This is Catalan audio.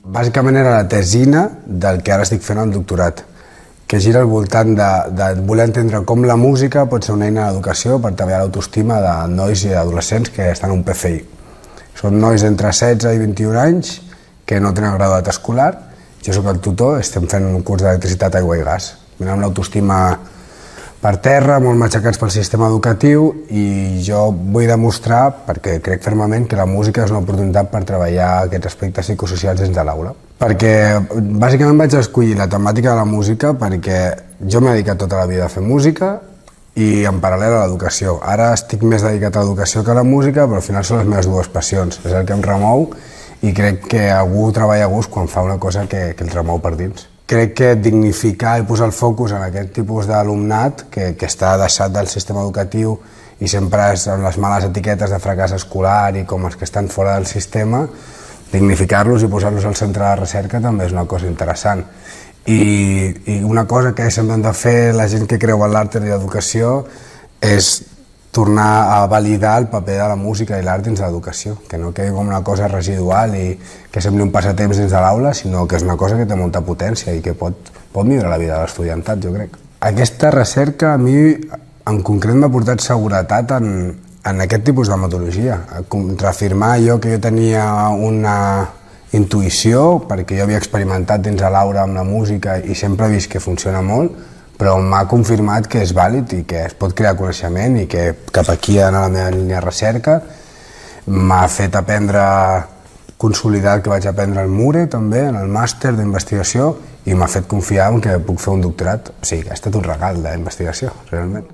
Bàsicament era la tesina del que ara estic fent al doctorat, que gira al voltant de voler entendre com la música pot ser una eina d'educació per treballar l'autoestima de nois i adolescents que estan a un PFI. Són nois entre 16 i 21 anys que no tenen graduat escolar. Jo soc el tutor, estem fent un curs d'electricitat, aigua i gas. Venen amb l'autoestima per terra, molt matxacats pel sistema educatiu, i jo vull demostrar, perquè crec fermament, que la música és una oportunitat per treballar aquests aspectes psicosocials dins de l'aula. Perquè bàsicament vaig escollir la temàtica de la música perquè jo m'he dedicat tota la vida a fer música i en paral·lel a l'educació. Ara estic més dedicat a l'educació que a la música, però al final són les meves dues passions. És el que em remou i crec que algú treballa a gust quan fa una cosa que el remou per dins. Crec que dignificar i posar el focus en aquest tipus d'alumnat que està deixat del sistema educatiu i sempre és amb les males etiquetes de fracàs escolar i com els que estan fora del sistema, dignificar-los i posar-los al centre de la recerca també és una cosa interessant. I una cosa que sempre hem de fer la gent que creu en l'art i l'educació és tornar a validar el paper de la música i l'art dins de l'educació, que no quedi com una cosa residual i que sembli un passatemps dins de l'aula, sinó que és una cosa que té molta potència i que pot millorar la vida de l'estudiantat, jo crec. Aquesta recerca a mi en concret m'ha portat seguretat en aquest tipus de metodologia, a reafirmar allò que jo tenia una intuïció, perquè jo havia experimentat dins de l'aula amb la música i sempre he vist que funciona molt, però m'ha confirmat que és vàlid i que es pot crear coneixement i que cap aquí ha d'anar la meva línia de recerca. M'ha fet aprendre, consolidar el que vaig aprendre al MURE també, en el màster d'investigació, i m'ha fet confiar en que puc fer un doctorat. O sigui, ha estat un regal d'investigació, realment.